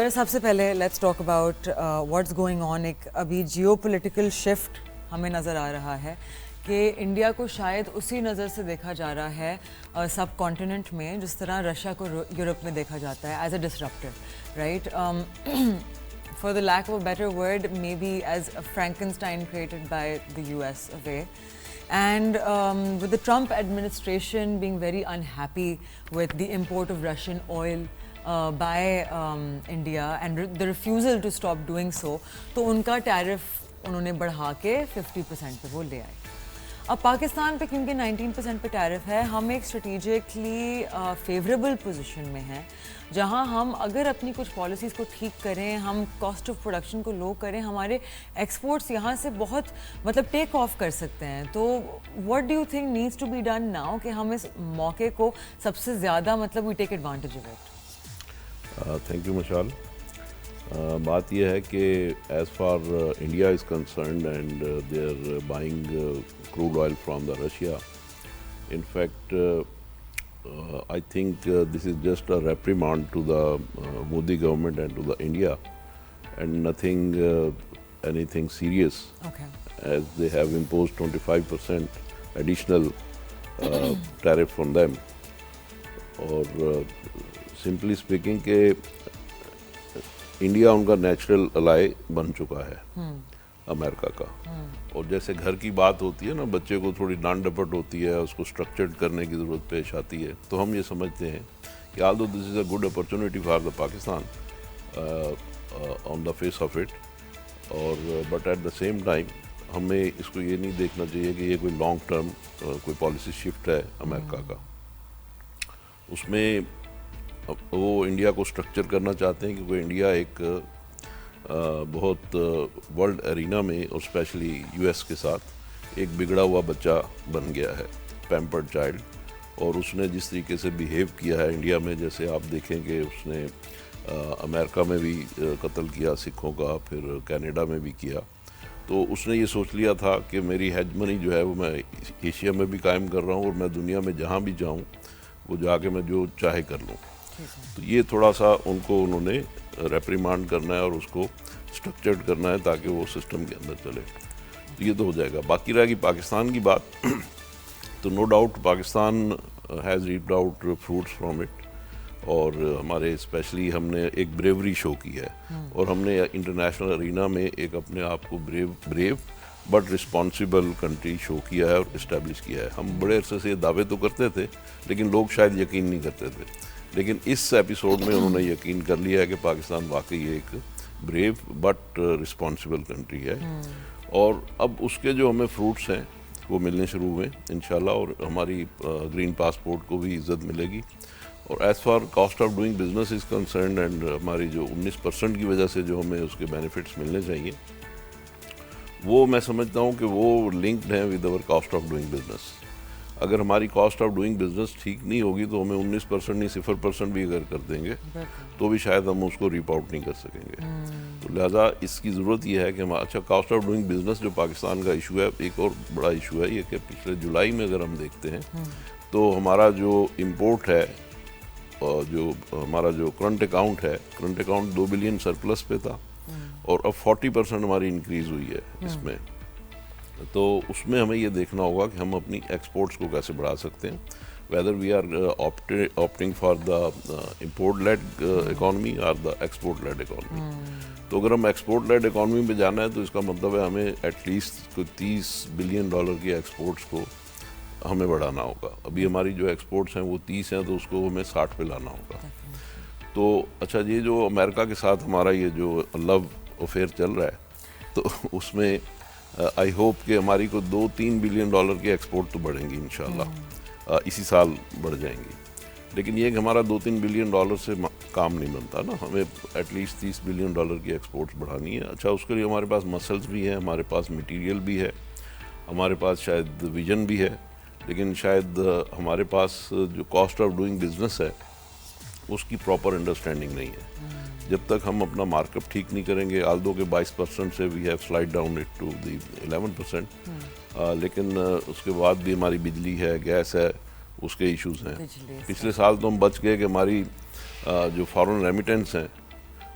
سر سب سے پہلے let's talk about what's going on. ایک ابھی جیو پولیٹیکل شفٹ ہمیں نظر آ رہا ہے کہ انڈیا کو شاید اسی نظر سے دیکھا جا رہا ہے سب کانٹیننٹ میں جس طرح رشیا کو یورپ میں دیکھا جاتا ہے as a disruptor, right, for the lack of a better word, maybe as a Frankenstein created by the US away. And with the Trump administration being very unhappy with the import of Russian oil by India and the refusal to stop doing so, تو ان کا tariff انہوں نے بڑھا کے 50% پہ وہ لے آئے. اب پاکستان پہ کیونکہ 19% پہ ٹیرف ہے, ہم ایک اسٹریٹجکلی فیوریبل پوزیشن میں ہیں جہاں ہم اگر اپنی کچھ پالیسیز کو ٹھیک کریں, ہم کاسٹ آف پروڈکشن کو لو کریں, ہمارے ایکسپورٹس یہاں سے بہت مطلب ٹیک آف کر سکتے ہیں. تو what do you think needs to be done now کہ ہم اس موقع کو سب سے زیادہ مطلب we take advantage of it? Thank you Mishal. بات یہ ہے کہ as far India is concerned and they are buying crude oil from the Russia. In fact, I think this is just a reprimand to the Modi government and to the India, and nothing, anything serious. Okay. As they have imposed 25% additional tariff on them. اور simply speaking کہ India ان کا natural الائی بن چکا ہے امریکہ کا. اور جیسے گھر کی بات ہوتی ہے نا, بچے کو تھوڑی ڈانٹ ڈپٹ ہوتی ہے, اس کو اسٹرکچرڈ کرنے کی ضرورت پیش آتی ہے, تو ہم یہ سمجھتے ہیں کہ although this is a good opportunity for the Pakistan on the face of it, اور but at the same time ہمیں اس کو یہ نہیں دیکھنا چاہیے کہ یہ کوئی لانگ ٹرم کوئی پالیسی شفٹ ہے امریکہ کا. اس میں وہ انڈیا کو اسٹرکچر کرنا چاہتے ہیں کیونکہ انڈیا ایک بہت ورلڈ ارینا میں اور اسپیشلی یو ایس کے ساتھ ایک بگڑا ہوا بچہ بن گیا ہے, پیمپرڈ چائلڈ. اور اس نے جس طریقے سے بیہیو کیا ہے انڈیا میں, جیسے آپ دیکھیں کہ اس نے امریکہ میں بھی قتل کیا سکھوں کا, پھر کینیڈا میں بھی کیا, تو اس نے یہ سوچ لیا تھا کہ میری ہیجمنی جو ہے وہ میں ایشیا میں بھی قائم کر رہا ہوں اور میں دنیا میں جہاں بھی جاؤں وہ جا کے میں جو چاہے کر لوں. تو یہ تھوڑا سا ان کو انہوں نے ریپریمانڈ کرنا ہے اور اس کو اسٹرکچرڈ کرنا ہے تاکہ وہ سسٹم کے اندر چلے. تو یہ تو ہو جائے گا. باقی رہے گی پاکستان کی بات, تو no doubt Pakistan has rapid out fruits from it. اور ہمارے اسپیشلی ہم نے ایک بریوری شو کی ہے اور ہم نے انٹرنیشنل ارینا میں ایک اپنے آپ کو بریو بٹ رسپانسیبل کنٹری شو کیا ہے اور اسٹیبلش کیا ہے. ہم بڑے عرصے سے یہ دعوے تو کرتے تھے لیکن لوگ شاید یقین نہیں کرتے تھے, لیکن اس ایپیسوڈ میں انہوں نے یقین کر لیا ہے کہ پاکستان واقعی ایک بریو بٹ رسپانسیبل کنٹری ہے. اور اب اس کے جو ہمیں فروٹس ہیں وہ ملنے شروع ہوئے انشاءاللہ, اور ہماری گرین پاسپورٹ کو بھی عزت ملے گی. اور as far cost of doing business is concerned, and ہماری جو 19% کی وجہ سے جو ہمیں اس کے بینیفٹس ملنے چاہیے وہ میں سمجھتا ہوں کہ وہ لنکڈ ہیں with over cost of doing business. اگر ہماری کاسٹ آف ڈوئنگ بزنس ٹھیک نہیں ہوگی تو ہمیں 19% نہیں 0% بھی اگر کر دیں گے تو بھی شاید ہم اس کو ریپ آؤٹ نہیں کر سکیں گے. تو لہٰذا اس کی ضرورت یہ ہے کہ ہم اچھا کاسٹ آف ڈوئنگ بزنس جو پاکستان کا ایشو ہے, ایک اور بڑا ایشو ہے یہ کہ پچھلے جولائی میں اگر ہم دیکھتے ہیں تو ہمارا جو امپورٹ ہے, جو ہمارا جو کرنٹ اکاؤنٹ ہے, کرنٹ اکاؤنٹ 2 بلین سرپلس پہ تھا اور اب 40% ہماری انکریز ہوئی ہے اس میں. تو اس میں ہمیں یہ دیکھنا ہوگا کہ ہم اپنی ایکسپورٹس کو کیسے بڑھا سکتے ہیں, whether we are opting for the import led economy اور دا ایکسپورٹ لیڈ اکانومی. تو اگر ہم ایکسپورٹ لیڈ اکانومی پہ جانا ہے تو اس کا مطلب ہے ہمیں ایٹ لیسٹ کوئی $30 بلین کی ایکسپورٹس کو ہمیں بڑھانا ہوگا. ابھی ہماری جو ایکسپورٹس ہیں وہ 30 ہیں تو اس کو ہمیں 60 پہ لانا ہوگا. تو اچھا یہ جو امریکہ کے ساتھ ہمارا یہ جو لو افیئر چل رہا ہے تو اس میں آئی ہوپ کہ ہماری کو $2-3 بلین کی ایکسپورٹ تو بڑھیں گی انشاءاللہ, اسی سال بڑھ جائیں گی. لیکن یہ کہ ہمارا $2-3 بلین سے کام نہیں بنتا نا, ہمیں ایٹ لیسٹ $30 بلین کی ایکسپورٹس بڑھانی ہے. اچھا اس کے لیے ہمارے پاس مسلز بھی ہیں, ہمارے پاس مٹیریل بھی ہے, ہمارے پاس شاید ویژن بھی ہے, لیکن شاید ہمارے پاس جو کاسٹ آف ڈوئنگ بزنس ہے اس کی پراپر انڈرسٹینڈنگ نہیں ہے. جب تک ہم اپنا مارک اپ ٹھیک نہیں کریں گے, آلدو کہ 22% سے we have slide down it to the 11%, لیکن اس کے بعد بھی ہماری بجلی ہے, گیس ہے, اس کے ایشوز ہیں. پچھلے سال تو ہم بچ گئے کہ ہماری جو فارن ریمیٹنس ہیں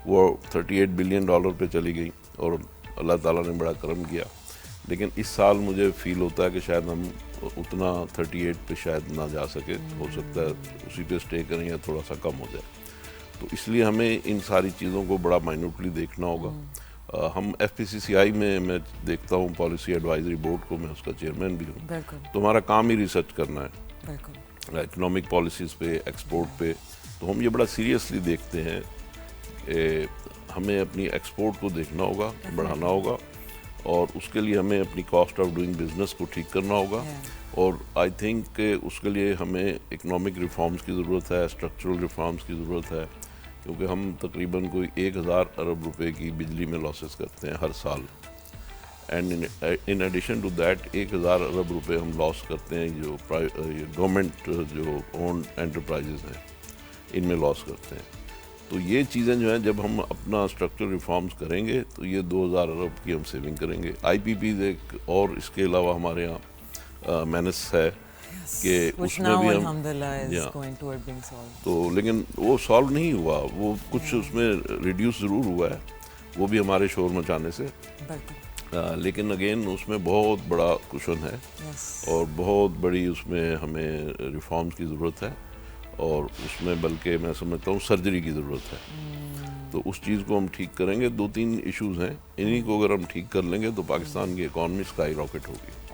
وہ $38 بلین پہ چلی گئی اور اللہ تعالیٰ نے بڑا کرم کیا. لیکن اس سال مجھے فیل ہوتا ہے کہ شاید ہم اتنا 38 پہ شاید نہ جا سکے, ہو سکتا ہے اسی پہ اسٹے کریں یا تھوڑا سا کم ہو جائے. تو اس لیے ہمیں ان ساری چیزوں کو بڑا مائنوٹلی دیکھنا ہوگا. ہم FPCCI میں دیکھتا ہوں پالیسی ایڈوائزری بورڈ کو, میں اس کا چیئرمین بھی ہوں. تو ہمارا کام ہی ریسرچ کرنا ہے اکنامک پالیسیز پہ, ایکسپورٹ پہ. تو ہم یہ بڑا سیریسلی دیکھتے ہیں کہ ہمیں اپنی ایکسپورٹ کو دیکھنا ہوگا, بڑھانا ہوگا, اور اس کے لیے ہمیں اپنی کاسٹ آف ڈوئنگ بزنس کو ٹھیک کرنا ہوگا. اور آئی تھنک کہ اس کے لیے ہمیں اکنامک ریفارمز کی ضرورت ہے, اسٹرکچرل ریفارمز کی ضرورت ہے, کیونکہ ہم تقریباً کوئی 1000 ارب روپے کی بجلی میں لاسز کرتے ہیں ہر سال. And in addition to that 1000 ارب روپے ہم لاس کرتے ہیں جو گورنمنٹ جو اونڈ انٹرپرائزز ہیں ان میں لاس کرتے ہیں. تو یہ چیزیں جو ہیں جب ہم اپنا اسٹرکچرل ریفارمز کریں گے تو یہ 2000 ارب کی ہم سیونگ کریں گے. IPPs ایک اور اس کے علاوہ ہمارے یہاں مینس ہے کہ اس میں بھی ہم تو, لیکن وہ سالو نہیں ہوا, وہ کچھ اس میں ریڈیوس ضرور ہوا ہے, وہ بھی ہمارے شور مچانے سے. لیکن اگین اس میں بہت بڑا کوشن ہے اور بہت بڑی اس میں ہمیں ریفارمز کی ضرورت ہے, اور اس میں بلکہ میں سمجھتا ہوں سرجری کی ضرورت ہے. تو اس چیز کو ہم ٹھیک کریں گے. 2-3 ایشوز ہیں, انہی کو اگر ہم ٹھیک کر لیں گے تو پاکستان کی اکانومی اسکائی راکٹ ہوگی.